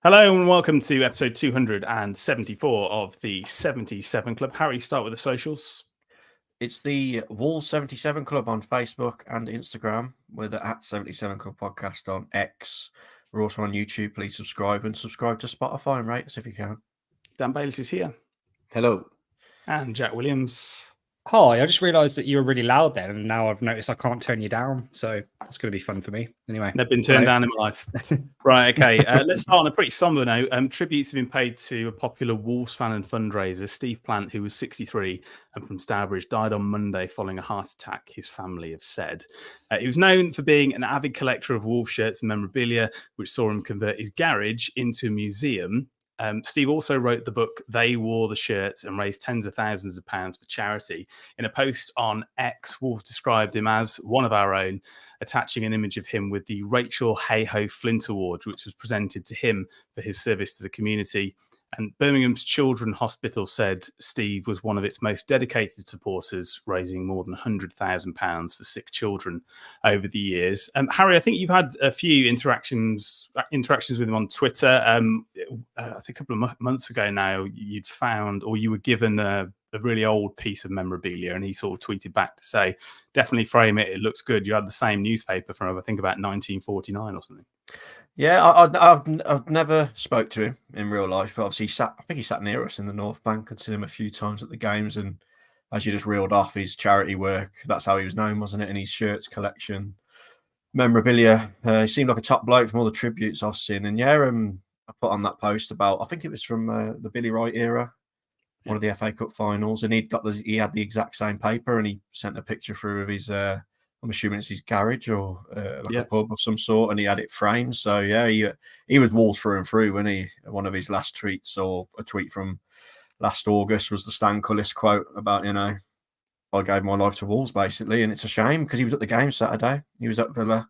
Hello and welcome to episode 274 of the 77 Club. Harry, start with the socials. It's the Wolves 77 Club on Facebook and Instagram. We're the at 77 Club podcast on X. We're also on YouTube. Please subscribe and subscribe to Spotify and rate us if you can. Dan Baylis is here. Hello. And Jack Williams. Hi, I just realised that you were really loud then, and now I've noticed I can't turn you down. So that's going to be fun for me. Anyway. They've been turned down in my life. Right, okay. Let's start on a pretty somber note. Tributes have been paid to a popular Wolves fan and fundraiser, Steve Plant, who was 63 and from Stourbridge, died on Monday following a heart attack, his family have said. He was known for being an avid collector of Wolves shirts and memorabilia, which saw him convert his garage into a museum. Steve also wrote the book They Wore the Shirts and raised tens of thousands of pounds for charity. In a post on X, Wolves described him as one of our own, attaching an image of him with the Rachel Hayhoe Flint Award, which was presented to him for his service to the community. And Birmingham's Children's Hospital said Steve was one of its most dedicated supporters, raising more than £100,000 for sick children over the years. Harry, I think you've had a few interactions with him on Twitter. I think a couple of months ago now, you'd found, or you were given a really old piece of memorabilia, and he sort of tweeted back to say, definitely frame it, it looks good. You had the same newspaper from, I think, about 1949 or something. Yeah, I've never spoke to him in real life, but obviously I think he sat near us in the North Bank. I'd seen him a few times at the games, and as you just reeled off his charity work, that's how he was known, wasn't it? And his shirts collection, memorabilia. He seemed like a top bloke from all the tributes I've seen. And yeah, I put on that post about, I think it was from the Billy Wright era, one of the FA Cup finals, and he had the exact same paper, and he sent a picture through of his. I'm assuming it's his garage or a pub of some sort, and he had it framed. So yeah, he was Wolves through and through. When one of his last tweets, or a tweet from last August, was the Stan Cullis quote about, I gave my life to Wolves basically, and it's a shame because he was at the game Saturday. He was at Villa.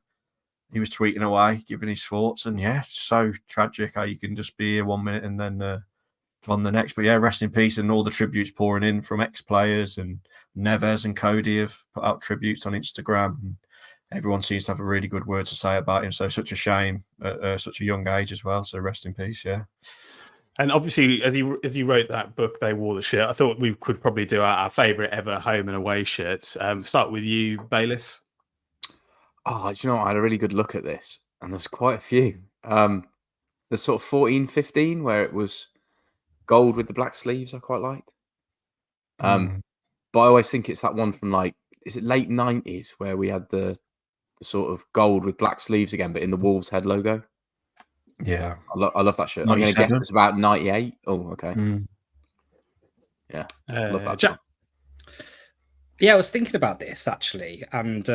He was tweeting away, giving his thoughts, and yeah, it's so tragic how you can just be here 1 minute and then on the next. But yeah, rest in peace, and all the tributes pouring in from ex-players, and Neves and Cody have put out tributes on Instagram, and everyone seems to have a really good word to say about him. So such a shame at such a young age as well. So rest in peace, yeah. And obviously, as he wrote that book, They Wore the Shirt, I thought we could probably do our favourite ever home and away shirts. Start with you, Baylis. Oh, do you know what? I had a really good look at this, and there's quite a few. There's sort of 14, 15, where it was gold with the black sleeves I quite liked. But I always think it's that one from is it late 90s where we had the sort of gold with black sleeves again, but in the Wolves head logo. Yeah. I love that shirt. I'm going to guess it's about 98. Oh, okay. Yeah. Love that. Jack. Yeah, I was thinking about this actually. And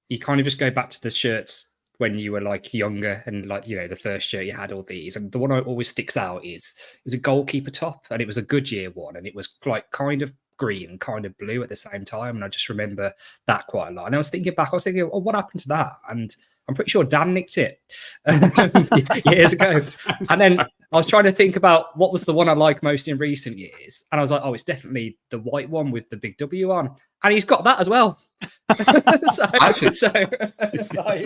you kind of just go back to the shirts when you were younger, and the first shirt you had all these, and the one that always sticks out is it was a goalkeeper top, and it was a Goodyear one, and it was kind of green, kind of blue at the same time, and I just remember that quite a lot. And I was thinking, oh, what happened to that? And I'm pretty sure Dan nicked it years ago. And then I was trying to think about what was the one I like most in recent years, and I was like, oh, it's definitely the white one with the big W on, and he's got that as well. I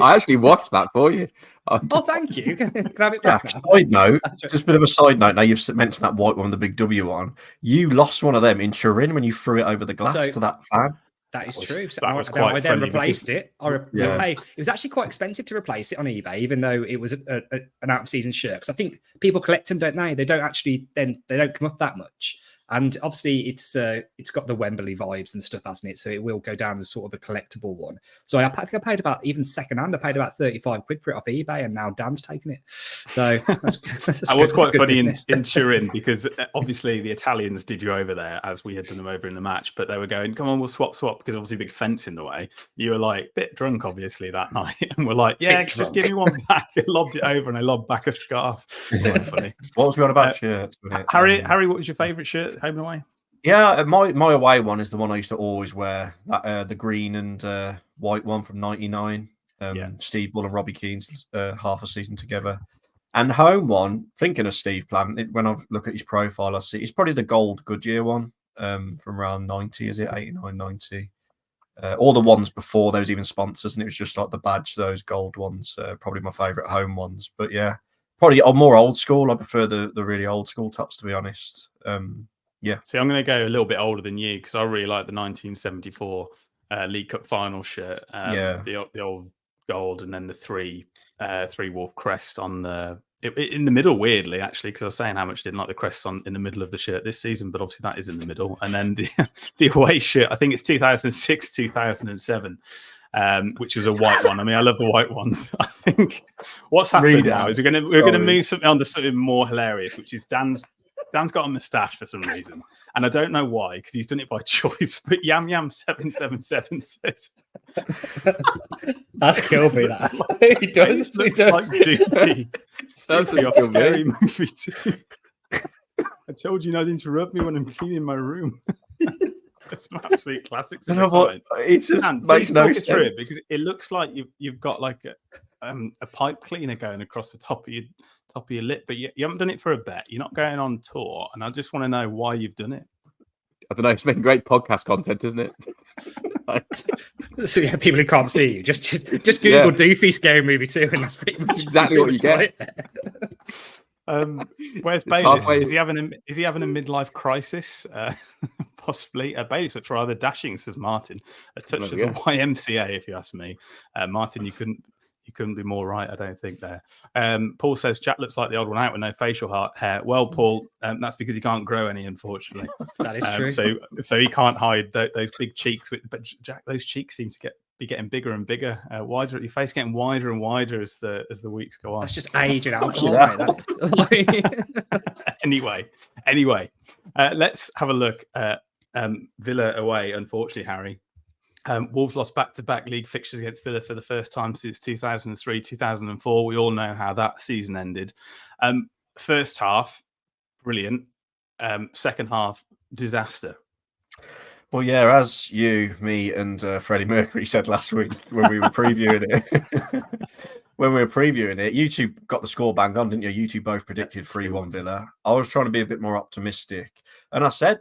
actually watched that for you. Oh, thank you. Can I have it back now? Side note, just a bit of a side note. Now you've mentioned that white one with the big W on. You lost one of them in Turin when you threw it over the glass to that fan. That is true. So I then replaced it. It was actually quite expensive to replace it on eBay, even though it was an out-of-season shirt. Because I think people collect them, don't they? They don't actually they don't come up that much. And obviously, it's got the Wembley vibes and stuff, hasn't it? So it will go down as sort of a collectible one. So I think I paid about, even secondhand, I paid about 35 quid for it off eBay, and now Dan's taken it. So that's that was quite funny in Turin, because obviously the Italians did you over there as we had done them over in the match, but they were going, come on, we'll swap, because obviously big fence in the way. You were a bit drunk, obviously, that night, and we're like, yeah, just give me one back. I lobbed it over, and I lobbed back a scarf. Quite funny. What was we on about shirts? Harry, what was your favourite shirt? Home and away? Yeah, my away one is the one I used to always wear. That the green and white one from '99. Steve Bull and Robbie Keane's half a season together. And home one, thinking of Steve Plant, when I look at his profile, I see it's probably the gold Goodyear one from around 90, is it? 89, 90. All the ones before there was even sponsors, and it was just like the badge, those gold ones, probably my favourite home ones. But yeah, Probably more old school. I prefer the really old school tops, to be honest. Yeah. See, I'm going to go a little bit older than you because I really like the 1974 League Cup final shirt. The old gold, and then the three wolf crest on the in the middle. Weirdly, actually, because I was saying how much I didn't like the crest in the middle of the shirt this season, but obviously that is in the middle. And then the away shirt, I think it's 2006, 2007. Which was a white one. I mean, I love the white ones. I think what's happened now is we're gonna move something on to something more hilarious, which is Dan's got a moustache for some reason, and I don't know why, because he's done it by choice. But Yam 777 says that's killed me. That he does. It looks like Doofy off Scary Movie 2. I told you not to interrupt me when I'm cleaning my room. It's an absolute classic. It just makes no sense through it, because it looks like you've got like a pipe cleaner going across the top of your lip, but you haven't done it for a bet. You're not going on tour, and I just want to know why you've done it. I don't know. It's making great podcast content, isn't it? So yeah, people who can't see you just Google Doofy Scary Movie 2, and that's pretty much exactly what you get. Where's Baylis? Is he having a midlife crisis? Possibly. Baylis looks rather dashing, says Martin. A touch of the YMCA, if you ask me. Martin, you couldn't be more right, I don't think there. Paul says Jack looks like the odd one out with no facial hair. Well, Paul, that's because he can't grow any, unfortunately. That is true. So he can't hide those big cheeks. But Jack, those cheeks seem to be getting bigger and bigger, wider. Your face getting wider and wider as the weeks go on. That's just age and alcohol. Anyway, let's have a look at Villa away. Unfortunately, Harry, Wolves lost back-to-back league fixtures against Villa for the first time since 2003, 2004. We all know how that season ended. First half, brilliant. Second half, disaster. Well, yeah, as you, me, and Freddie Mercury said last week when we were previewing it, you two got the score bang on, didn't you? You two both predicted 3-1 Villa. I was trying to be a bit more optimistic, and I said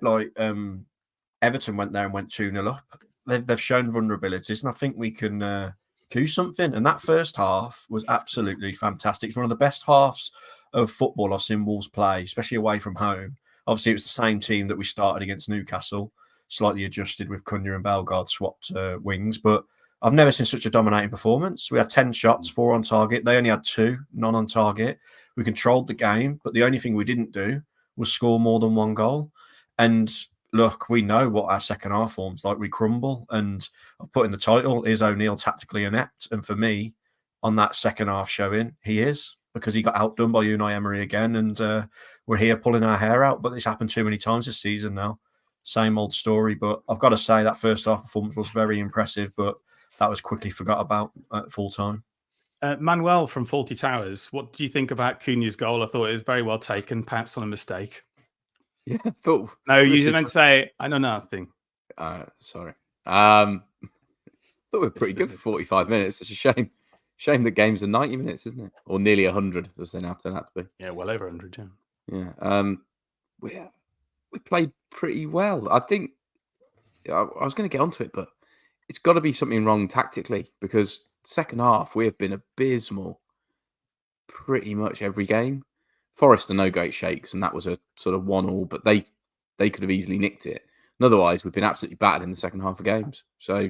Everton went there and went 2-0 up. They've shown vulnerabilities, and I think we can do something. And that first half was absolutely fantastic. It's one of the best halves of football I've seen Wolves play, especially away from home. Obviously, it was the same team that we started against Newcastle, slightly adjusted with Cunha and Bellegarde swapped wings. But I've never seen such a dominating performance. We had 10 shots, 4 on target. They only had 2, none on target. We controlled the game, but the only thing we didn't do was score more than 1 goal. And look, we know what our second half form's like. We crumble. And I've put in the title, is O'Neill tactically inept? And for me, on that second half showing, he is, because he got outdone by Unai Emery again. And we're here pulling our hair out. But it's happened too many times this season now. Same old story. But I've got to say that first half performance was very impressive, but that was quickly forgot about at full time. Manuel from Faulty Towers, what do you think about Cunha's goal? I thought it was very well taken, perhaps on a mistake. Yeah, I thought. No, you meant to say, I know nothing. Sorry. I thought we were pretty good for 45 minutes. It's a shame. Shame that games are 90 minutes, isn't it? Or nearly 100, as they now turn out to be. Yeah, well over 100, yeah. Yeah. We played pretty well. I think I was going to get onto it, but it's got to be something wrong tactically, because second half we have been abysmal pretty much every game. Forest are no great shakes, and that was a sort of 1-1, but they could have easily nicked it. And otherwise, we've been absolutely battered in the second half of games. So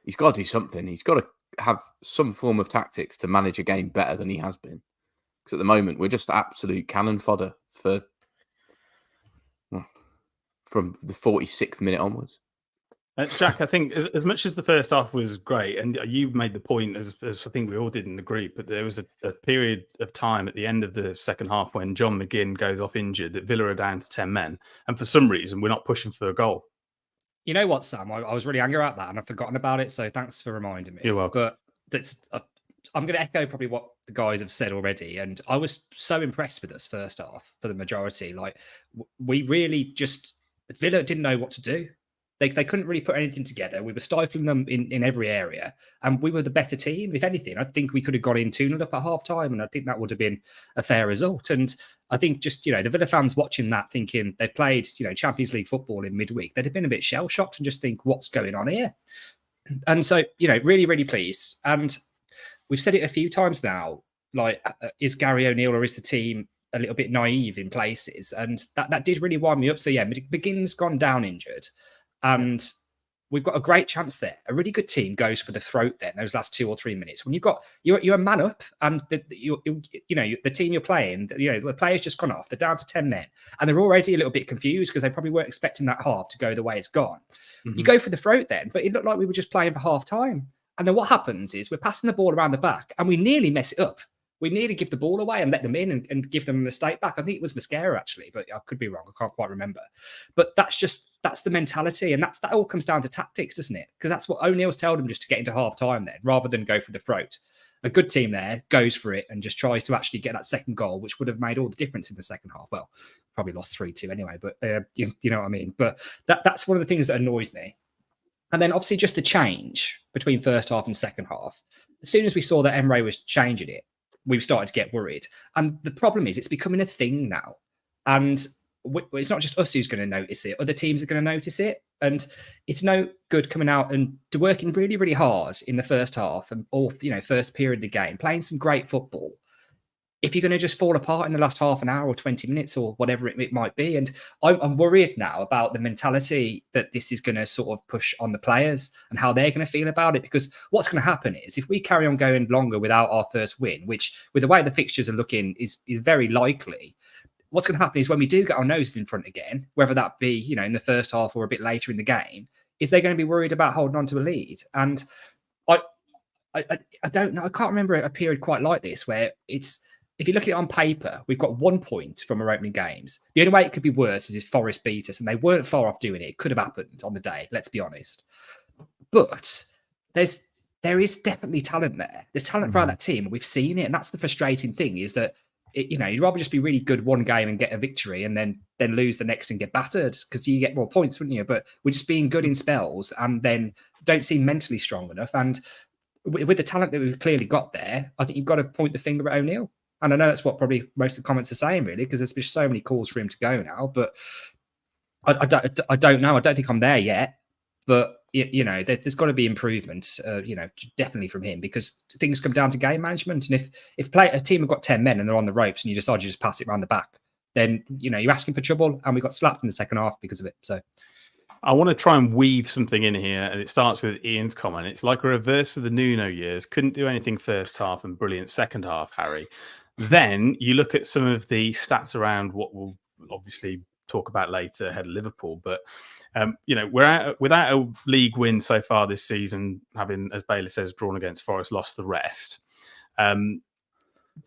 he's got to do something. He's got to have some form of tactics to manage a game better than he has been. Because at the moment, we're just absolute cannon fodder from the 46th minute onwards. Jack, I think as much as the first half was great, and you made the point, as I think we all did in the group, but there was a period of time at the end of the second half when John McGinn goes off injured, that Villa are down to 10 men, and for some reason we're not pushing for a goal. You know what, Sam? I was really angry about that, and I've forgotten about it, so thanks for reminding me. You're welcome. But I'm going to echo probably what the guys have said already, and I was so impressed with us first half for the majority. Like, we really just... Villa didn't know what to do. They couldn't really put anything together. We were stifling them in every area, and we were the better team. If anything, I think we could have got in 2-0 up at half time, and I think that would have been a fair result. And I think just, the Villa fans watching that, thinking they've played, Champions League football in midweek, they'd have been a bit shell-shocked and just think, what's going on here? And so, really, really pleased. And we've said it a few times now, like, is Gary O'Neill or is the team a little bit naive in places? And that did really wind me up. So yeah, McGinn's gone down injured, and we've got a great chance there. A really good team goes for the throat then those last 2 or 3 minutes. When you're a man up, and the team you're playing, the players just gone off. They're down to 10 men, and they're already a little bit confused because they probably weren't expecting that half to go the way it's gone. Mm-hmm. You go for the throat then, but it looked like we were just playing for half time. And then what happens is we're passing the ball around the back, and we nearly mess it up. We nearly give the ball away and let them in and give them a mistake back. I think it was Mosquera, actually, but I could be wrong. I can't quite remember. But that's the mentality. And that all comes down to tactics, doesn't it? Because that's what O'Neill's told them, just to get into half time then, rather than go for the throat. A good team there goes for it and just tries to actually get that second goal, which would have made all the difference in the second half. Well, probably lost 3-2 anyway, but you know what I mean? But that's one of the things that annoyed me. And then obviously just the change between first half and second half. As soon as we saw that Emre was changing it, we've started to get worried. And the problem is it's becoming a thing now. And it's not just us who's going to notice it. Other teams are going to notice it. And it's no good coming out and working really, really hard in the first half or first period of the game, playing some great football, if you're going to just fall apart in the last half an hour or 20 minutes or whatever it might be. And I'm worried now about the mentality that this is going to sort of push on the players and how they're going to feel about it. Because what's going to happen is if we carry on going longer without our first win, which with the way the fixtures are looking is very likely, what's going to happen is when we do get our noses in front again, whether that be, in the first half or a bit later in the game, is they're going to be worried about holding on to a lead. And I don't know. I can't remember a period quite like this where if you look at it on paper, we've got 1 point from our opening games. The only way it could be worse is if Forest beat us, and they weren't far off doing it. It could have happened on the day, let's be honest. But there is definitely talent there. There's talent throughout that team, and we've seen it. And that's the frustrating thing, is that you'd rather just be really good one game and get a victory, and then lose the next and get battered, because you get more points, wouldn't you? But we're just being good in spells, and then don't seem mentally strong enough. And with the talent that we've clearly got there, I think you've got to point the finger at O'Neill. And I know that's what probably most of the comments are saying, really, because there's been so many calls for him to go now. But I don't know. I don't think I'm there yet. But, there's got to be improvement, definitely from him, because things come down to game management. And if a team have got 10 men and they're on the ropes and you decide to just pass it around the back, then, you're asking for trouble. And we got slapped in the second half because of it. So I want to try and weave something in here, and it starts with Ian's comment. It's like a reverse of the Nuno years. Couldn't do anything first half and brilliant second half, Harry. Then you look at some of the stats around what we'll obviously talk about later ahead of Liverpool. But, we're without a league win so far this season, having, as Baylis says, drawn against Forest, lost the rest. The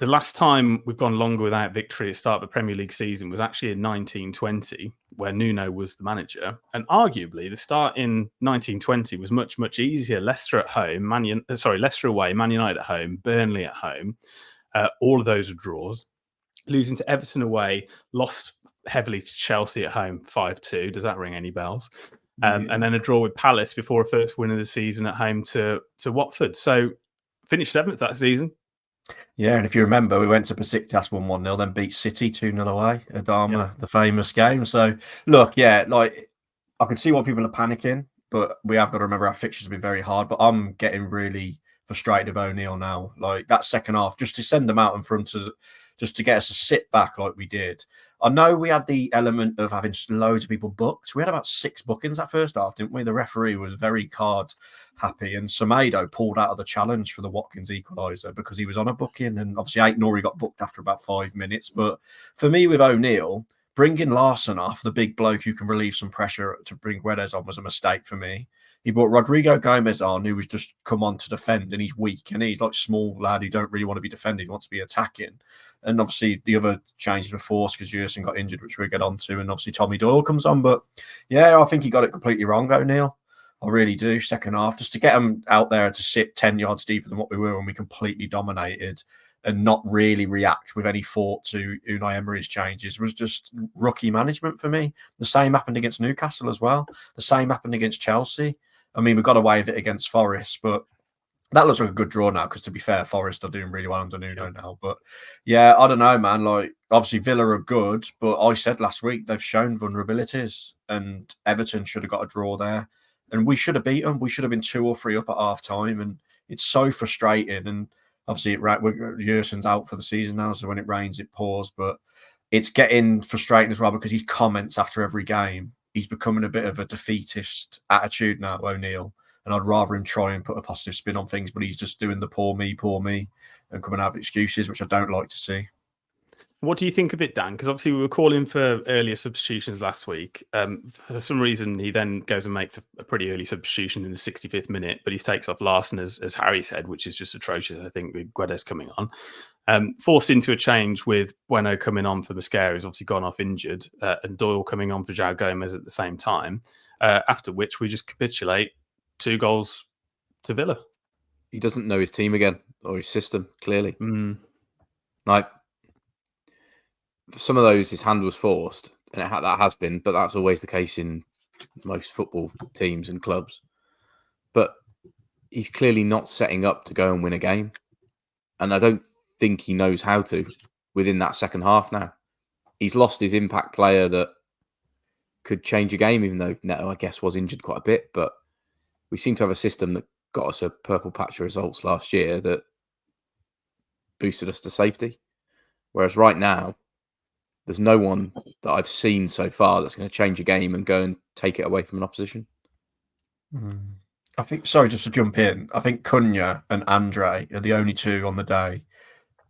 last time we've gone longer without victory at the start of the Premier League season was actually in 1920, where Nuno was the manager. And arguably, the start in 1920 was much, much easier. Leicester at home, Leicester away, Man United at home, Burnley at home. All of those are draws. Losing to Everton away, lost heavily to Chelsea at home, 5-2. Does that ring any bells? And then a draw with Palace before a first win of the season at home to Watford. So finished 7th that season. Yeah, and if you remember, we went to Besiktas 1-0, then beat City 2-0 away, Adama, the famous game. So, look, I can see why people are panicking, but we have got to remember our fixtures have been very hard. But I'm getting really frustrated with O'Neill now. Like, that second half, just to send them out in front of, just to get us to sit back like we did. I know we had the element of having loads of people booked. We had about 6 bookings that first half, didn't we? The referee was very card happy, and Semedo pulled out of the challenge for the Watkins equaliser because he was on a booking, and obviously Aït-Nouri got booked after about 5 minutes. But for me, with O'Neill, bringing Larson off, the big bloke who can relieve some pressure, to bring Guedes on was a mistake for me. He brought Rodrigo Gomez on, who was just come on to defend, and he's weak, and he's like small lad who don't really want to be defending, he wants to be attacking. And obviously the other changes were forced because Jerson got injured, which we'll get on to, and obviously Tommy Doyle comes on. But yeah, I think he got it completely wrong, O'Neill. I really do. Second half, just to get him out there to sit 10 yards deeper than what we were when we completely dominated and not really react with any thought to Unai Emery's changes was just rookie management for me. The same happened against Newcastle as well. The same happened against Chelsea. I mean, we got away with it against Forest, but that looks like a good draw now, because to be fair, Forest are doing really well under Nuno now. But yeah, I don't know, man. Like, obviously Villa are good, but I said last week they've shown vulnerabilities, and Everton should have got a draw there. And we should have beat them. We should have been 2 or 3 up at half time. And it's so frustrating. And Obviously, Yersin's out for the season now, so when it rains, it pours. But it's getting frustrating as well because his comments after every game, he's becoming a bit of a defeatist attitude now, O'Neill. And I'd rather him try and put a positive spin on things, but he's just doing the poor me, and coming out with excuses, which I don't like to see. What do you think of it, Dan? Because obviously we were calling for earlier substitutions last week. For some reason, he then goes and makes a pretty early substitution in the 65th minute, but he takes off Larson, as Harry said, which is just atrocious, I think, with Guedes coming on. Forced into a change with Bueno coming on for Mosquera, who's obviously gone off injured, and Doyle coming on for João Gomez at the same time, after which we just capitulate 2 goals to Villa. He doesn't know his team again or his system, clearly. Like, some of those, his hand was forced, and that has been, but that's always the case in most football teams and clubs. But he's clearly not setting up to go and win a game. And I don't think he knows how to within that second half now. He's lost his impact player that could change a game, even though Neto, I guess, was injured quite a bit. But we seem to have a system that got us a purple patch of results last year that boosted us to safety. Whereas right now, there's no one that I've seen so far that's going to change a game and go and take it away from an opposition. I think, sorry, just to jump in, I think Cunha and Andre are the only 2 on the day,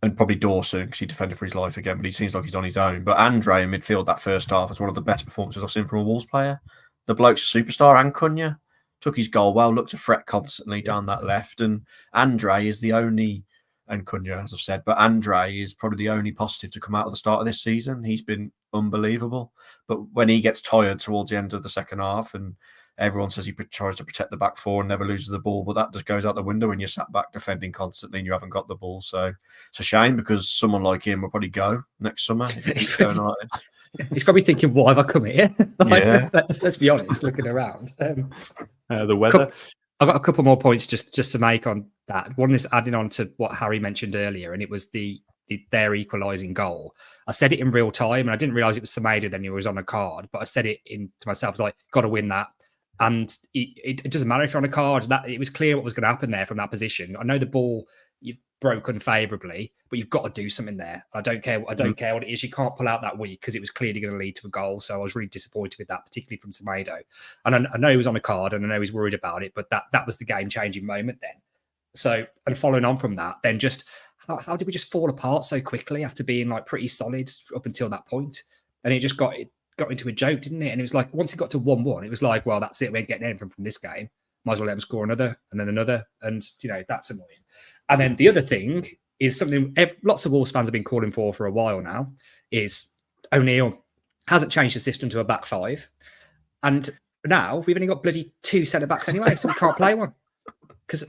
and probably Dawson, because he defended for his life again, but he seems like he's on his own. But Andre in midfield that first half is one of the best performances I've seen from a Wolves player. The bloke's a superstar, and Cunha took his goal well, looked to fret constantly down that left, and Andre is the only... And Cunha, as I've said, but Andre is probably the only positive to come out of the start of this season. He's been unbelievable. But when he gets tired towards the end of the second half, and everyone says he tries to protect the back 4 and never loses the ball, but that just goes out the window when you're sat back defending constantly and you haven't got the ball. So it's a shame because someone like him will probably go next summer if he keeps going like this. He's probably thinking, why have I come here? Let's be honest, looking around. The weather. I've got a couple more points just to make on that. One is adding on to what Harry mentioned earlier, and it was their equalising goal. I said it in real time, and I didn't realise it was Semedo then he was on a card, but I said it to myself, like, got to win that. And it doesn't matter if you're on a card. That it was clear what was going to happen there from that position. I know the ball you broke unfavourably, but you've got to do something there. I don't care what it is. You can't pull out that weak because it was clearly going to lead to a goal. So I was really disappointed with that, particularly from Semedo. And I know he was on a card and I know he's worried about it, but that was the game-changing moment then. So, and following on from that, then just how did we just fall apart so quickly after being like pretty solid up until that point? And it just got into a joke, didn't it? And it was like, once it got to 1-1, it was like, well, that's it. We ain't getting anything from this game. Might as well let them score another and then another. And, that's annoying. And then the other thing is something lots of Wolves fans have been calling for a while now, is O'Neill hasn't changed the system to a back 5. And now we've only got bloody 2 centre-backs anyway, so we can't play one. Because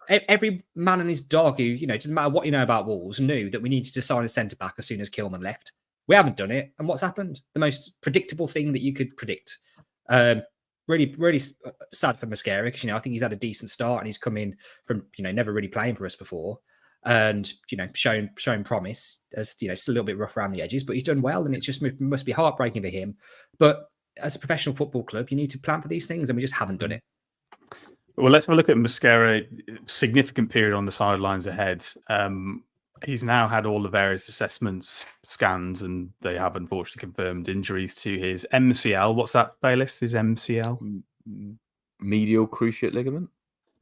every man and his dog who, doesn't matter what you know about Wolves, knew that we needed to sign a centre-back as soon as Kilman left. We haven't done it. And what's happened? The most predictable thing that you could predict. Really, really sad for Mosquera because, I think he's had a decent start and he's come in from, never really playing for us before and, showing promise as, still a little bit rough around the edges, but he's done well and it just must be heartbreaking for him. But as a professional football club, you need to plan for these things and we just haven't done it. Well, let's have a look at Mosquera. Significant period on the sidelines ahead. He's now had all the various assessments, scans, and they have unfortunately confirmed injuries to his MCL. What's that, Baylis? His MCL? Medial cruciate ligament?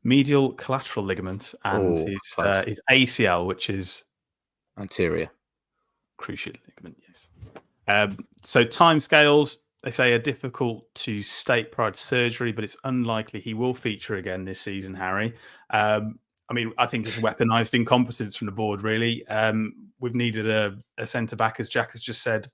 Medial collateral ligament. And his ACL, which is... anterior cruciate ligament, yes. So timescales, they say, are difficult to state prior to surgery, but it's unlikely he will feature again this season, Harry. I think it's weaponised incompetence from the board, really. We've needed a centre-back, as Jack has just said,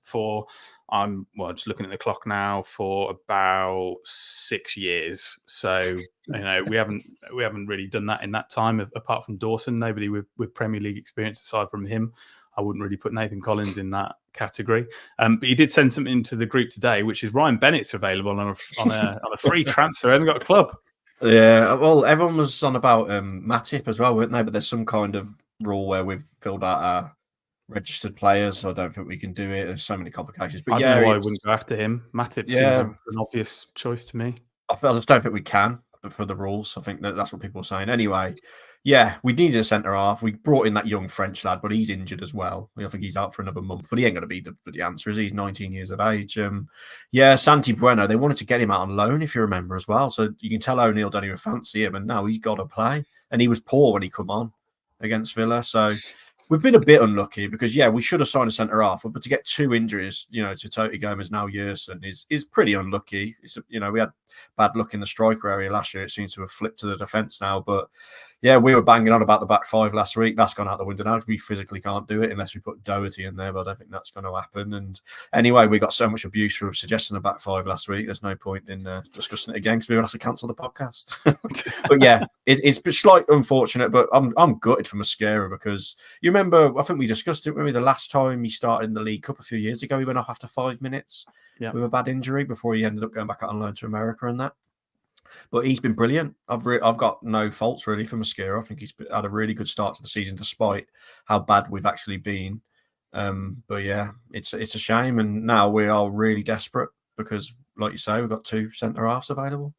I'm just looking at the clock now, for about 6 years. So, we haven't really done that in that time, apart from Dawson. Nobody with Premier League experience aside from him. I wouldn't really put Nathan Collins in that category. But he did send something into the group today, which is Ryan Bennett's available on a free transfer. He hasn't got a club. Yeah, well, everyone was on about Matip as well, weren't they? But there's some kind of rule where we've filled out our registered players, so I don't think we can do it. There's so many complications. But I don't know why I wouldn't go after him. Matip seems an obvious choice to me. I just don't think we can. for the rules. I think that's what people are saying. Anyway, yeah, we needed a centre half. We brought in that young French lad, but he's injured as well. I think he's out for another month, but he ain't going to be the answer, is he? He's 19 years of age. Yeah, Santi Bueno, they wanted to get him out on loan, if you remember as well. So you can tell O'Neill don't even fancy him, and now he's got to play. And he was poor when he come on against Villa. So we've been a bit unlucky because, yeah, we should have signed a centre half, but to get 2 injuries, to Totti Gomez now Yerson is pretty unlucky. We had bad luck in the striker area last year. It seems to have flipped to the defence now, but yeah, we were banging on about the back five last week. That's gone out the window now. We physically can't do it unless we put Doherty in there, but I don't think that's going to happen. And anyway, we got so much abuse for suggesting a back five last week. There's no point in discussing it again because we will have to cancel the podcast. But yeah, it's slightly unfortunate, but I'm gutted for Mosquera because you remember, I think we discussed it, maybe the last time he started in the League Cup a few years ago, he went off after 5 minutes with a bad injury before he ended up going back out on loan to America and that. But he's been brilliant. I've got no faults really for Mosquera. I think he's had a really good start to the season despite how bad we've actually been. But yeah, it's a shame. And now we are really desperate because, like you say, we've got 2 centre halves available.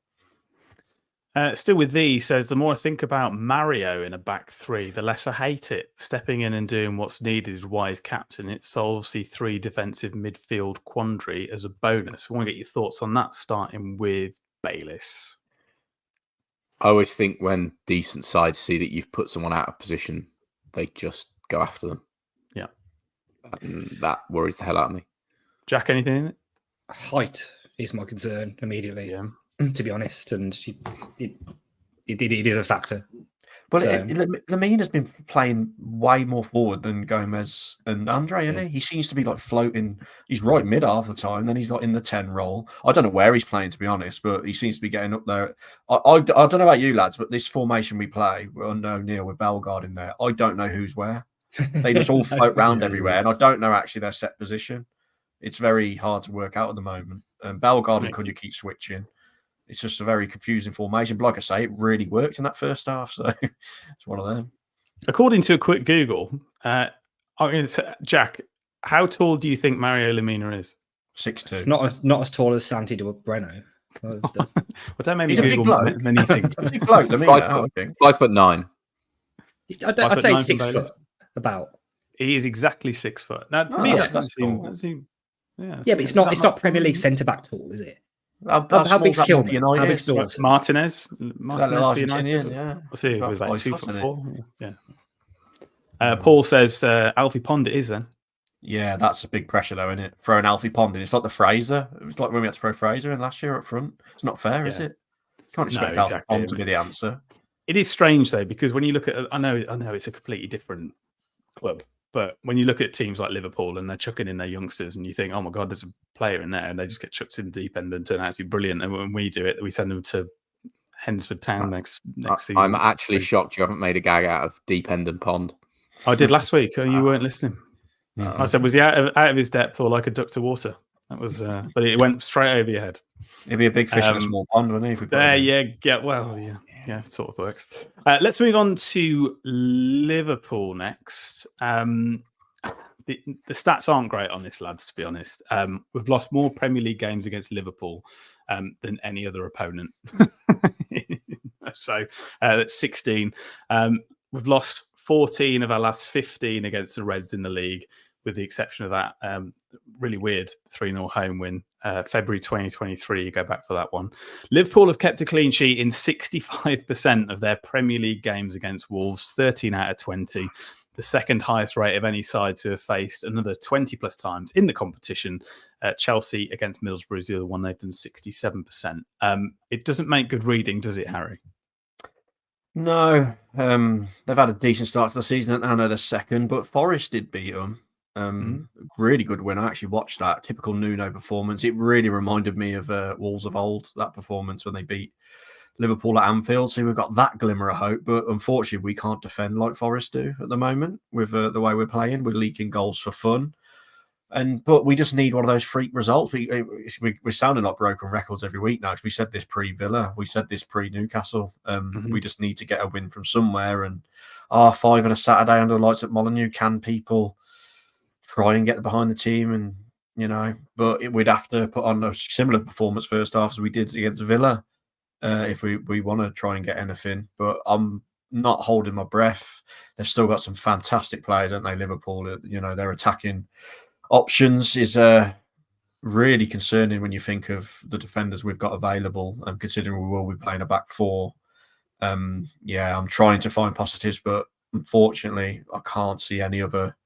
Still with thee, says, the more I think about Mario in a back 3, the less I hate it. Stepping in and doing what's needed is why he's captain. It solves the 3 defensive midfield quandary as a bonus. I want to get your thoughts on that, starting with Baylis. I always think when decent sides see that you've put someone out of position, they just go after them. Yeah. And that worries the hell out of me. Jack, anything in it? Height is my concern immediately, to be honest. And it is a factor. But Lamine has been playing way more forward than Gomez and Andre, isn't he? He seems to be like floating. He's right mid half the time, then he's like in the 10 role. I don't know where he's playing, to be honest, but he seems to be getting up there. I don't know about you lads, but this formation we play, we're under O'Neill with Bellegarde in there. I don't know who's where. They just all float around everywhere, and I don't know actually their set position. It's very hard to work out at the moment. Bellegarde and Cunha keep switching. It's just a very confusing formation. But like I say, it really worked in that first half. So it's one of them. According to a quick Google, I'm going to say, Jack, how tall do you think Mario Lemina is? 6'2". Not as tall as Santi Bueno. Well, don't make me He's Google many things. He's a big bloke, Lemina, I think. 5'9". I'd say 6 foot, about. He is exactly 6 foot. Now, to me, that doesn't seem. Yeah, but it's not Premier League centre back tall, is it? How big's Kilman? How big's Dawson? Martinez for United. Yeah. We'll see. Was that 2'4"? Yeah. Paul says Alfie Pond it is then. Yeah, that's a big pressure though, isn't it? Throwing Alfie Pond in. It's like the Fraser. It was like when we had to throw Fraser in last year up front. It's not fair, is it? You can't expect Alfie Pond to be the answer. It is strange though, because when you look at, I know it's a completely different club. But when you look at teams like Liverpool and they're chucking in their youngsters and you think, oh my God, there's a player in there, and they just get chucked in the deep end and turn out to be brilliant. And when we do it, we send them to Hensford Town next season. I'm actually shocked you haven't made a gag out of deep end and pond. I did last week. You weren't listening. I said, was he out of his depth or like a duck to water? That was, but it went straight over your head. It'd be a big fish in a small pond, wouldn't he? Yeah, it sort of works. Let's move on to Liverpool next. The stats aren't great on this, lads, to be honest. We've lost more Premier League games against Liverpool than any other opponent. So that's 16. We've lost 14 of our last 15 against the Reds in the league, with the exception of that really weird 3-0 home win, February 2023. You go back for that one. Liverpool have kept a clean sheet in 65% of their Premier League games against Wolves, 13 out of 20. The second highest rate of any side to have faced another 20 plus times in the competition. Chelsea against Middlesbrough is the other one. They've done 67%. It doesn't make good reading, does it, Harry? No. They've had a decent start to the season. I know they're second, but Forest did beat them. Really good win. I actually watched that. Typical Nuno performance. It really reminded me of Wolves of old, that performance when they beat Liverpool at Anfield. So we've got that glimmer of hope, but unfortunately we can't defend like Forest do at the moment with the way we're playing. We're leaking goals for fun. But we just need one of those freak results. We're sounding like broken records every week now. We said this pre-Villa. We said this pre-Newcastle. We just need to get a win from somewhere. And 5 on a Saturday under the lights at Molineux, can people try and get behind the team? And, but we'd have to put on a similar performance first half as we did against Villa. if we want to try and get anything. But I'm not holding my breath. They've still got some fantastic players, haven't they? Liverpool, their attacking options is really concerning when you think of the defenders we've got available, and considering we will be playing a back four. I'm trying to find positives, but unfortunately, I can't see any other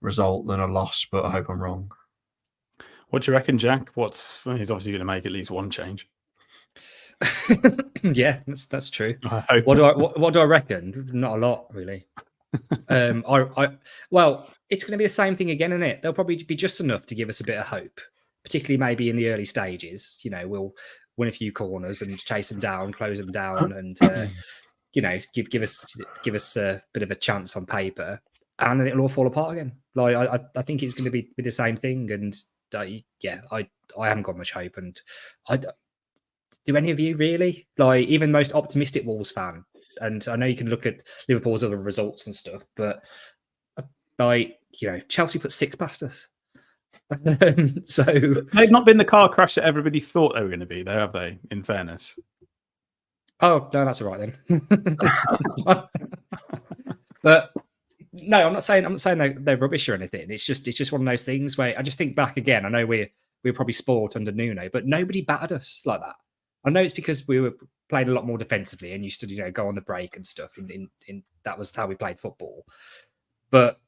result than a loss. But I hope I'm wrong. What do you reckon, Jack? He's obviously going to make at least one change. Yeah, that's true. I hope. What do I reckon? Not a lot, really. Well, it's going to be the same thing again, isn't it? They'll probably be just enough to give us a bit of hope, particularly maybe in the early stages. We'll win a few corners and chase them down, close them down, and give us a bit of a chance on paper, and then it'll all fall apart again. Like I think it's going to be the same thing, and I haven't got much hope, and do any of you really? Like, even most optimistic Wolves fan, and I know you can look at Liverpool's other results and stuff, but Chelsea put 6 past us. So they've not been the car crash that everybody thought they were going to be, though, have they? In fairness. Oh no, that's all right then. But no, I'm not saying they're rubbish or anything. It's just one of those things where I just think back again. I know we're probably spoiled under Nuno, but nobody battered us like that. I know it's because we were played a lot more defensively and used to go on the break and stuff. In that was how we played football. But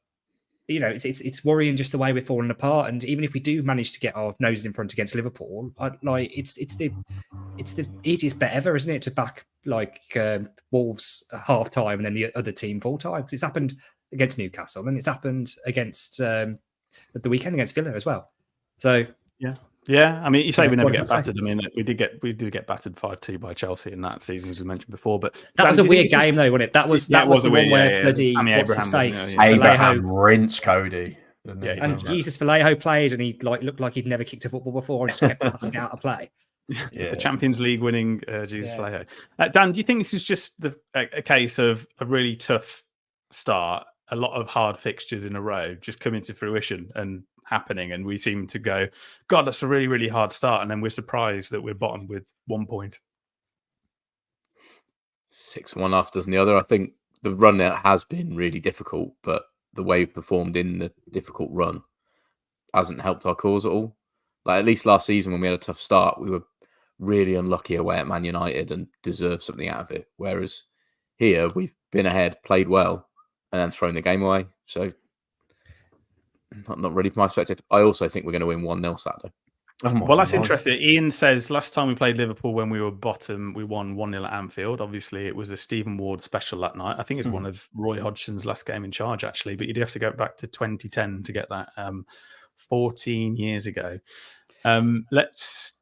it's worrying just the way we're falling apart. And even if we do manage to get our noses in front against Liverpool, it's the easiest bet ever, isn't it? To back Wolves at half time and then the other team full time, because it's happened against Newcastle and it's happened against the weekend against Villa as well. So yeah. I mean, you say we never get battered. I mean, we did get battered 5-2 by Chelsea in that season, as we mentioned before. But that was a weird game, though, wasn't it? That was the one where bloody Abraham rinsed Cody. And Jesus Vallejo played, and he looked like he'd never kicked a football before, and just kept passing out of play. The Champions League winning Jesus Vallejo. Dan, do you think this is just a case of a really tough start, a lot of hard fixtures in a row just coming to fruition and happening, and we seem to go, God, that's a really, really hard start, and then we're surprised that we're bottom with 1 point? 6-1 after doesn't the other. I think the run out has been really difficult, but the way we've performed in the difficult run hasn't helped our cause at all. Like, at least last season when we had a tough start, we were really unlucky away at Man United and deserved something out of it. Whereas here we've been ahead, played well, and then thrown the game away. So not really from my perspective. I also think we're going to win 1-0 Saturday. Well, that's interesting. Ian says last time we played Liverpool when we were bottom, we won 1-0 at Anfield. Obviously, it was a Stephen Ward special that night. I think it's one of Roy Hodgson's last game in charge, actually. But you'd have to go back to 2010 to get that 14 years ago. Has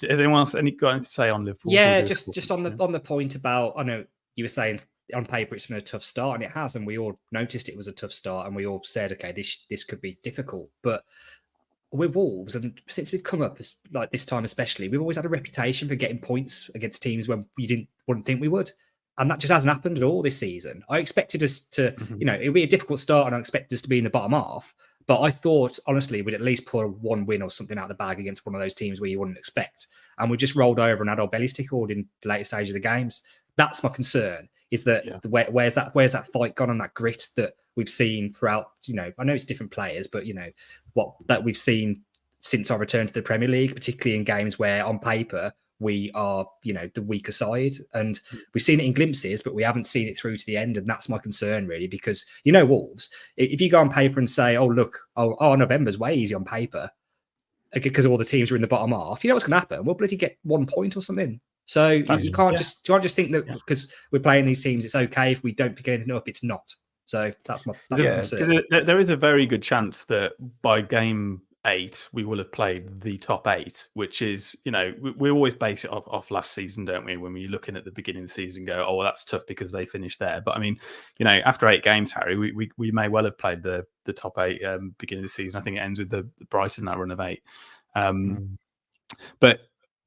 anyone else got anything to say on Liverpool? Yeah, just on the point about, I know you were saying on paper it's been a tough start, and it has, and we all noticed it was a tough start, and we all said, okay, this could be difficult. But we're Wolves, and since we've come up like this time especially, we've always had a reputation for getting points against teams when we wouldn't think we would, and that just hasn't happened at all this season. I expected us to, it'd be a difficult start, and I expected us to be in the bottom half. But I thought, honestly, we'd at least pull one win or something out of the bag against one of those teams where you wouldn't expect. And we just rolled over and had our bellies tickled in the later stage of the games. That's my concern, is that where's that fight gone and that grit that we've seen throughout, I know it's different players, but, what that we've seen since our return to the Premier League, particularly in games where on paper we are, the weaker side. And we've seen it in glimpses, but we haven't seen it through to the end. And that's my concern, really, because, Wolves, if you go on paper and say, November's way easy on paper because all the teams are in the bottom half, you know what's going to happen? We'll bloody get 1 point or something. So you can't just think that because we're playing these teams, it's okay. If we don't pick anything up, it's not. So that's my concern. There is a very good chance that by game 8 we will have played the top 8, which is, we always base it off last season, don't we, when we're looking at the beginning of the season, go, oh well, that's tough because they finished there. But I mean, after 8 games, Harry, we may well have played the top 8 beginning of the season. I think it ends with the Brighton, that run of 8. But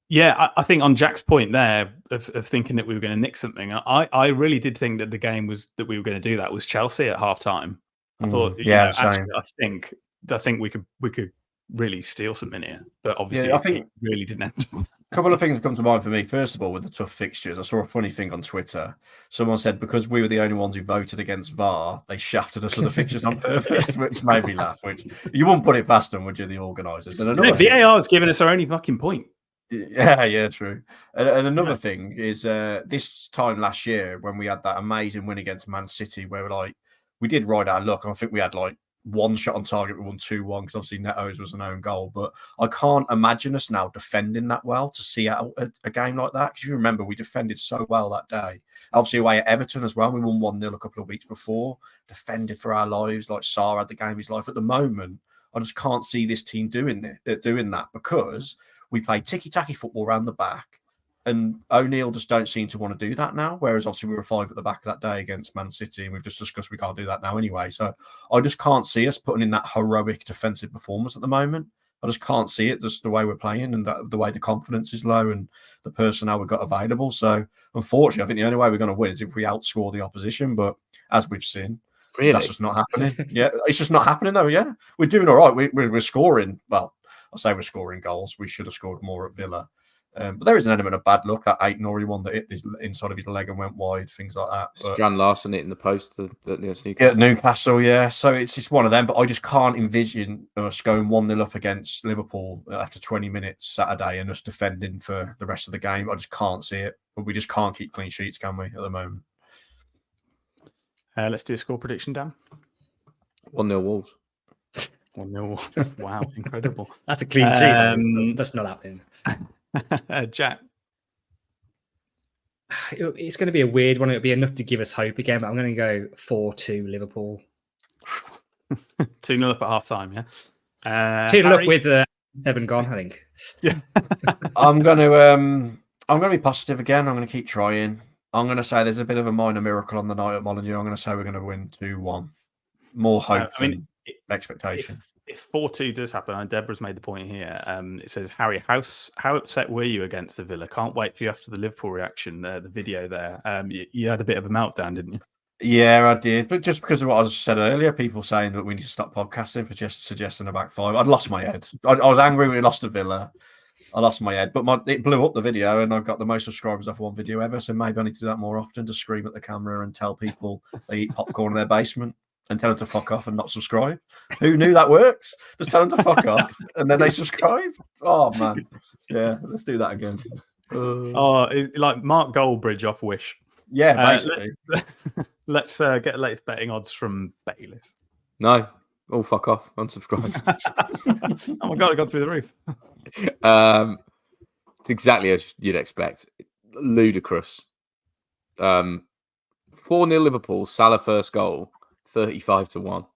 yeah, I think on Jack's point there of thinking that we were going to nick something, I really did think that the game that we were going to do that was Chelsea at half time. I thought, actually, I think we could really steal something here, but obviously, I think it really didn't end. couple of things that come to mind for me. First of all, with the tough fixtures, I saw a funny thing on Twitter. Someone said because we were the only ones who voted against VAR, they shafted us with the fixtures on purpose, which made me laugh. Which you wouldn't put it past them, would you, the organisers? And another VAR has given us our only fucking point. Yeah, true. And another thing is this time last year when we had that amazing win against Man City, where we did ride our luck. I think we had like one shot on target, we won 2-1 because obviously Neto's was an own goal. But I can't imagine us now defending that well to see out a game like that. Because you remember we defended so well that day. Obviously away at Everton as well. We won 1-0 a couple of weeks before. Defended for our lives. Like Sarr had the game of his life. At the moment, I just can't see this team doing that because we play ticky-tacky football around the back. And O'Neill just don't seem to want to do that now. Whereas obviously we were 5 at the back that day against Man City, and we've just discussed we can't do that now anyway. So I just can't see us putting in that heroic defensive performance at the moment. I just can't see it, just the way we're playing and the way the confidence is low and the personnel we've got available. So unfortunately, I think the only way we're going to win is if we outscore the opposition. But as we've seen, that's just not happening. Yeah, it's just not happening though. Yeah, we're doing all right. We're scoring. Well, I say we're scoring goals. We should have scored more at Villa. But there is an element of bad luck. That Aït-Nouri one that hit his inside of his leg and went wide, things like that. But Strand Larson hitting the post at Newcastle. Yeah, Newcastle, yeah. So it's just one of them. But I just can't envision us going 1-0 up against Liverpool after 20 minutes Saturday and us defending for the rest of the game. I just can't see it. But we just can't keep clean sheets, can we, at the moment? Let's do a score prediction, Dan. 1-0 Wolves. 1-0. Wow, incredible. That's a clean sheet. That's not happening. Jack. It's going to be a weird one. It'll be enough to give us hope again, but I'm going to go 4-2 Liverpool. 2-0 up at half time, yeah? 2-0 up with 7 gone, I think. Yeah. I'm going to be positive again. I'm going to keep trying. I'm going to say there's a bit of a minor miracle on the night at Molineux. I'm going to say we're going to win 2-1. More hope than expectation. If 4-2 does happen, and Deborah's made the point here, it says, Harry, how upset were you against the Villa? Can't wait for you after the Liverpool reaction, the video there. You had a bit of a meltdown, didn't you? Yeah, I did. But just because of what I said earlier, people saying that we need to stop podcasting for just suggesting a back five, I'd lost my head. I was angry we lost to Villa. I lost my head. But it blew up the video, and I've got the most subscribers off one video ever. So maybe I need to do that more often, to scream at the camera and tell people they eat popcorn in their basement. And tell them to fuck off and not subscribe. Who knew that works? Just tell them to fuck off and then they subscribe. Oh man, yeah, let's do that again. Like Mark Goldbridge off Wish. Yeah, basically. Let's get latest betting odds from Baylis. No, all fuck off. Unsubscribe. Oh my god, I got through the roof. It's exactly as you'd expect. Ludicrous. 4-0 Liverpool. Salah first goal. 35-1.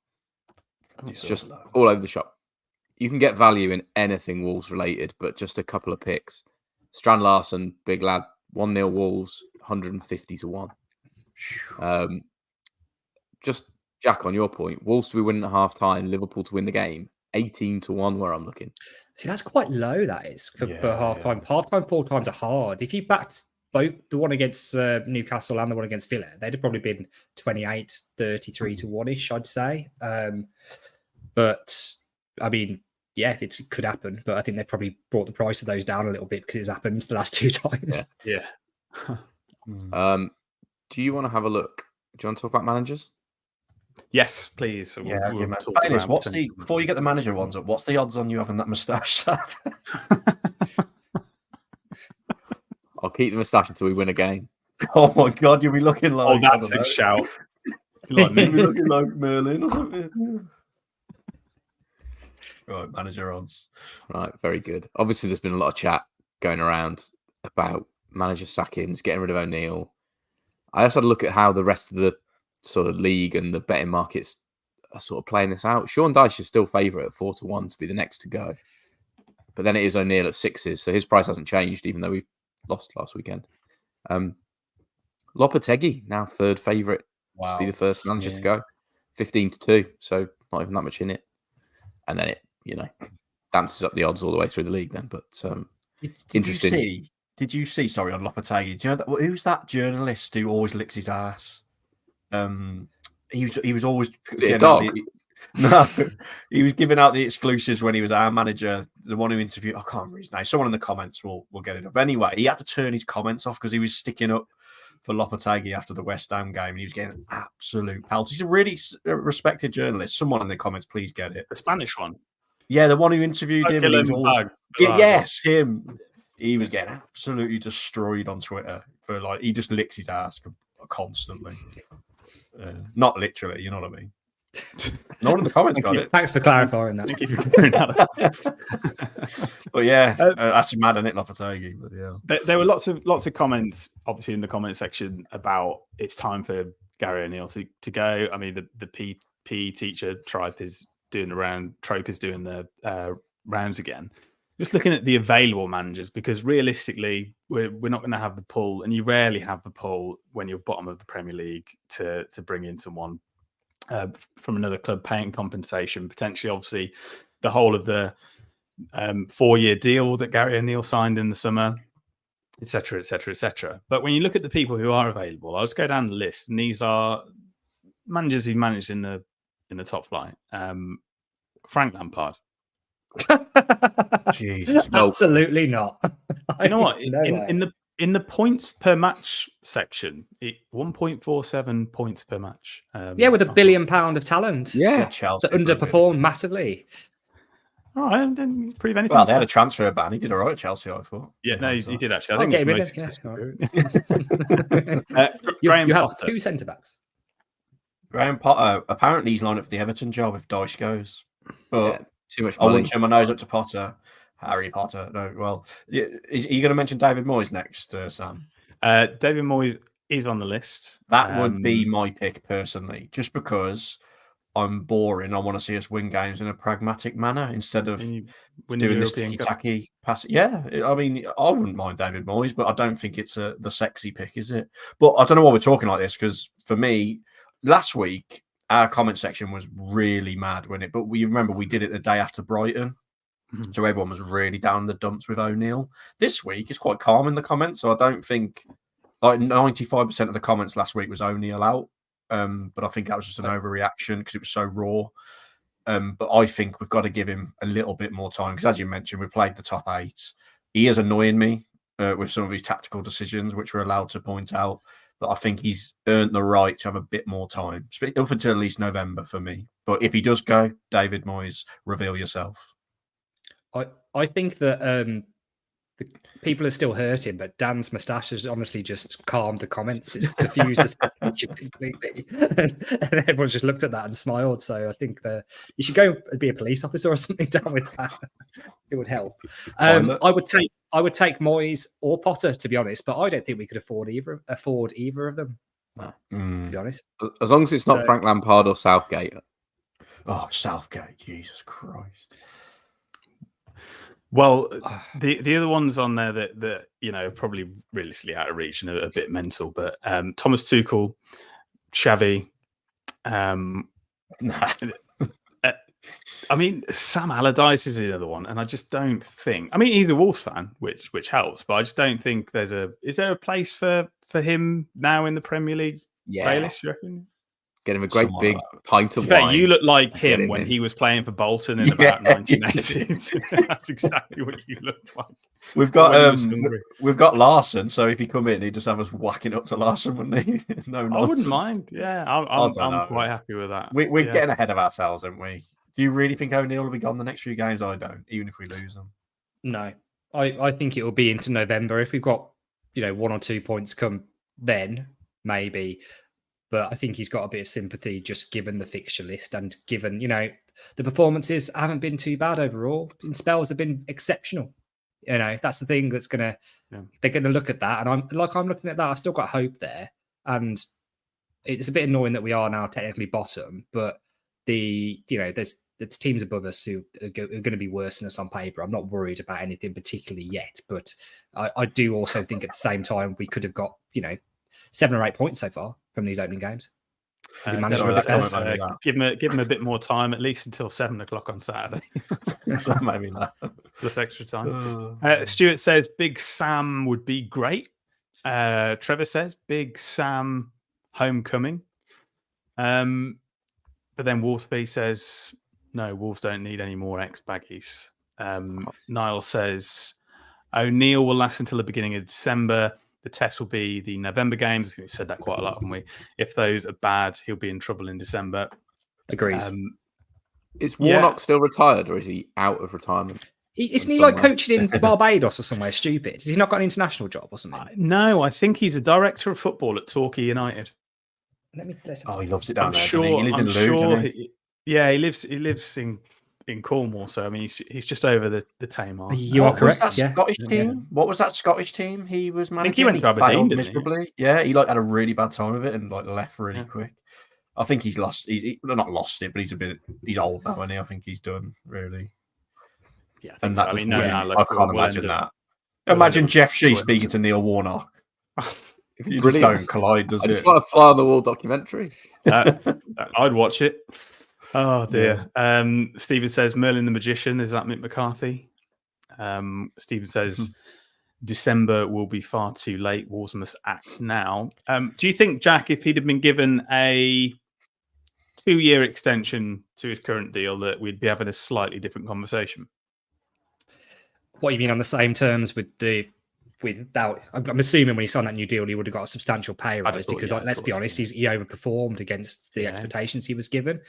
It's just all over the shop. You can get value in anything Wolves related, but just a couple of picks. Strand Larson, big lad, 1-0 Wolves, 150-1. Just Jack, on your point, Wolves to be winning at half time, Liverpool to win the game, 18-1 where I'm looking. See, that's quite low, that is, for half time. Half time, full times are hard. If you backed both the one against Newcastle and the one against Villa, they'd have probably been 28, 33 to 1-ish, I'd say. But I mean, yeah, it could happen. But I think they probably brought the price of those down a little bit because it's happened the last 2 times. Yeah. Do you want to have a look? Do you want to talk about managers? Yes, please. Baylis, before you get the manager ones up, what's the odds on you having that moustache? I'll keep the moustache until we win a game. Oh my god, you'll be looking like... Oh, that's a shout. You'll be looking like Merlin or something. Right, manager odds. Right, very good. Obviously, there's been a lot of chat going around about manager sackings, getting rid of O'Neill. I also had to look at how the rest of the sort of league and the betting markets are sort of playing this out. Sean Dyche is still favourite at 4-1 to be the next to go. But then it is O'Neill at 6s, so his price hasn't changed, even though we lost last weekend. Lopetegui, now third favourite to be the first manager to go. 15-2, so not even that much in it. And then it, dances up the odds all the way through the league then. But interesting. Did you see, sorry, on Lopetegui, do you know who's that journalist who always licks his ass? He was always... Is it a dog? No, he was giving out the exclusives when he was our manager. The one who interviewed, I can't remember his name. Someone in the comments will get it up. Anyway, he had to turn his comments off because he was sticking up for Lopetegui after the West Ham game, and he was getting absolute pelts. He's a really respected journalist. Someone in the comments, please get it. The Spanish one. Yeah, the one who interviewed him. He was always, yes, him. He was getting absolutely destroyed on Twitter for like he just licks his ass constantly. Not literally, you know what I mean. No one in the comments got it. Thanks for clarifying that. But yeah, that's mad, isn't it, Lopetegui? But yeah, there were lots of comments, obviously, in the comment section about it's time for Gary O'Neill to go. I mean, the PE teacher Trope is doing the rounds again. Just looking at the available managers, because realistically, we're not going to have the pull, and you rarely have the pull when you're bottom of the Premier League to bring in someone from another club paying compensation, potentially, obviously, the whole of the 4-year deal that Gary O'Neill signed in the summer, etc., etc., etc. But when you look at the people who are available, I'll just go down the list, and these are managers who managed in the top flight. Frank Lampard. Jesus, absolutely not. You know what? In the points per match section, 1.47 points per match. With £1 billion of talent. Yeah, Chelsea underperformed massively. All right, then prove anything. Well, they had a transfer ban. He did all right at Chelsea, I thought. Yeah, no, he did actually. I think it was most you have 2 centre backs. Graham Potter. Apparently, he's lined up for the Everton job if Dyche goes. But too much I money. wouldn't turn my nose up to Potter. Harry Potter. No, well, are you going to mention David Moyes next, Sam? David Moyes is on the list. That would be my pick personally, just because I'm boring. I want to see us win games in a pragmatic manner instead of doing this ticky-tacky pass. Yeah, I mean, I wouldn't mind David Moyes, but I don't think it's the sexy pick, is it? But I don't know why we're talking like this, because for me, last week, our comment section was really mad but we remember we did it the day after Brighton. Mm-hmm. So everyone was really down in the dumps with O'Neill. This week it's quite calm in the comments, so I don't think like 95% of the comments last week was O'Neill out. But I think that was just an overreaction because it was so raw. But I think we've got to give him a little bit more time because, as you mentioned, we've played the top 8. He is annoying me with some of his tactical decisions, which we're allowed to point out. But I think he's earned the right to have a bit more time, up until at least November for me. But if he does go, David Moyes, reveal yourself. I think that the people are still hurting, but Dan's moustache has honestly just calmed the comments. It's diffused the situation completely. And everyone's just looked at that and smiled. So I think that you should go and be a police officer or something down with that. It would help. I would take Moyes or Potter, to be honest, but I don't think we could afford either of them. No. To be honest. As long as it's not Frank Lampard or Southgate. Oh, Southgate, Jesus Christ. Well, the other ones on there that probably realistically out of reach and a bit mental, but Thomas Tuchel, Xavi, I mean, Sam Allardyce is another one, and I just don't think. I mean, he's a Wolves fan, which helps, but I just don't think is there a place for him now in the Premier League? Yeah, Baylis, you reckon? Get him a great big pint of wine. You look like him when he was playing for Bolton in about 1980. That's exactly what you look like. We've got Larson, so if he come in, he'd just have us whacking up to Larson, wouldn't he? No, I wouldn't mind. Yeah, I'm quite happy with that. We're getting ahead of ourselves, aren't we? Do you really think O'Neill will be gone the next few games? I don't, even if we lose them. No, I think it will be into November. If we've got 1 or 2 points come then, maybe. But I think he's got a bit of sympathy just given the fixture list and given, the performances haven't been too bad overall. In spells have been exceptional. That's the thing that's they're going to look at that. And I'm looking at that. I've still got hope there. And it's a bit annoying that we are now technically bottom, but there's teams above us who are going to be worse than us on paper. I'm not worried about anything particularly yet, but I do also think at the same time we could have got, 7 or 8 points so far from these opening games. Give him a bit more time, at least until 7:00 on Saturday. Maybe that. Plus extra time. Stuart says Big Sam would be great. Trevor says Big Sam homecoming. But then Wolfsby says, no, Wolves don't need any more ex-baggies. Niall says, O'Neill will last until the beginning of December. The test will be the November games. We said that quite a lot, haven't we? If those are bad, he'll be in trouble in December. Agreed. Is Warnock still retired, or is he out of retirement? Isn't he like coaching in Barbados or somewhere stupid? Has he not got an international job or something? No, I think he's a director of football at Torquay United. Oh, he loves it down there. I'm sure. He lives in Cornwall. So I mean, he's just over the Tamar. You are correct. Was that Scottish team? What was that Scottish team he was managing? I think he went to Aberdeen, didn't miserably. Yeah, he like had a really bad time of it and like left really quick. I think he's lost. He's not lost it, but he's old now, and I think he's done really. Yeah, I and so. that I mean, I can't imagine that. Imagine Jeff Shee speaking to Neil Warnock. You just don't collide, does it? I just want a fly on the wall documentary. I'd watch it. Oh dear. Yeah. Stephen says Merlin the Magician. Is that Mick McCarthy? Stephen says December will be far too late. Wolves must act now. Do you think, Jack, if he'd have been given a 2-year extension to his current deal, that we'd be having a slightly different conversation? What you mean on the same terms without? I'm assuming when he signed that new deal, he would have got a substantial pay rise because, let's be honest, he overperformed against the expectations he was given.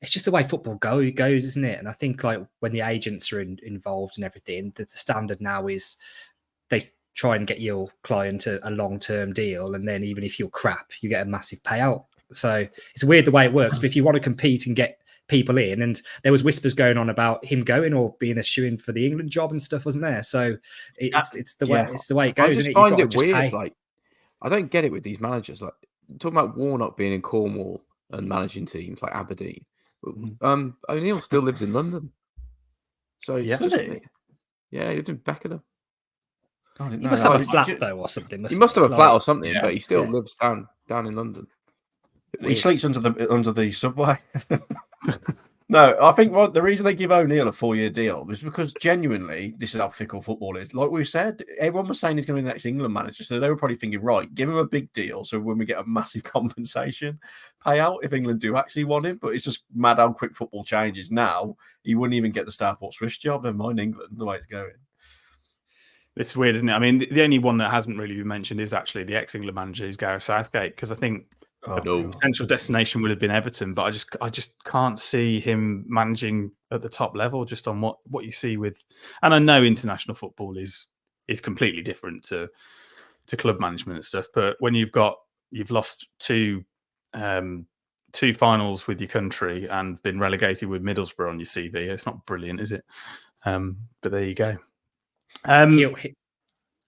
It's just the way football goes, isn't it? And I think like when the agents are involved and everything, the standard now is they try and get your client a long-term deal, and then even if you're crap, you get a massive payout. So it's weird the way it works. But if you want to compete and get people in, and there was whispers going on about him going or being a shoo-in for the England job and stuff, wasn't there? So it's the way it goes. I just find it weird. Like, I don't get it with these managers. Like talking about Warnock being in Cornwall and managing teams like Aberdeen. O'Neill still lives in London. So does he? Yeah, he lives in Beckenham. He must have a flat though, or something. He must have a flat or something, but he still lives down in London. He sleeps under the subway. No, I think the reason they give O'Neill a 4-year deal was because genuinely, this is how fickle football is. Like we said, everyone was saying he's going to be the next England manager, so they were probably thinking, right, give him a big deal, so when we get a massive compensation payout, if England do actually want him. But it's just mad how quick football changes now. He wouldn't even get the Starport Swiss job. Never mind England, the way it's going. It's weird, isn't it? I mean, the only one that hasn't really been mentioned is actually the ex-England manager, who's Gareth Southgate, because I think a potential destination would have been Everton, but I just can't see him managing at the top level, just on what you see with. And I know international football is completely different to club management and stuff, but when you've lost two finals with your country and been relegated with Middlesbrough on your CV, it's not brilliant, is it? But there you go.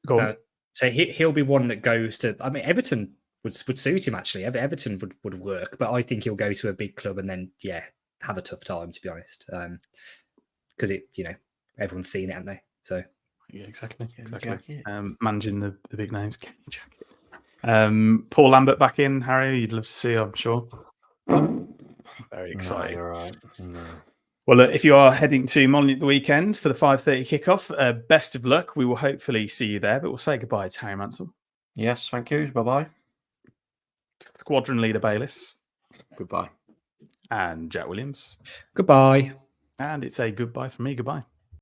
Go on. So he'll be one that goes to. I mean, Everton would suit him actually. Everton would work, but I think he'll go to a big club and then have a tough time, to be honest, because everyone's seen it, haven't they? So exactly. Managing the big names. Kenny Jackett. Paul Lambert back in. Harry, you'd love to see, I'm sure. Very exciting. No, you're right. No. Well, if you are heading to Molyneux at the weekend for the 5:30 kickoff, best of luck. We will hopefully see you there, but we'll say goodbye to Harry Mansell. Yes, thank you. Bye-bye. Squadron leader Baylis. Goodbye. And Jack Williams. Goodbye. And it's a goodbye from me. Goodbye.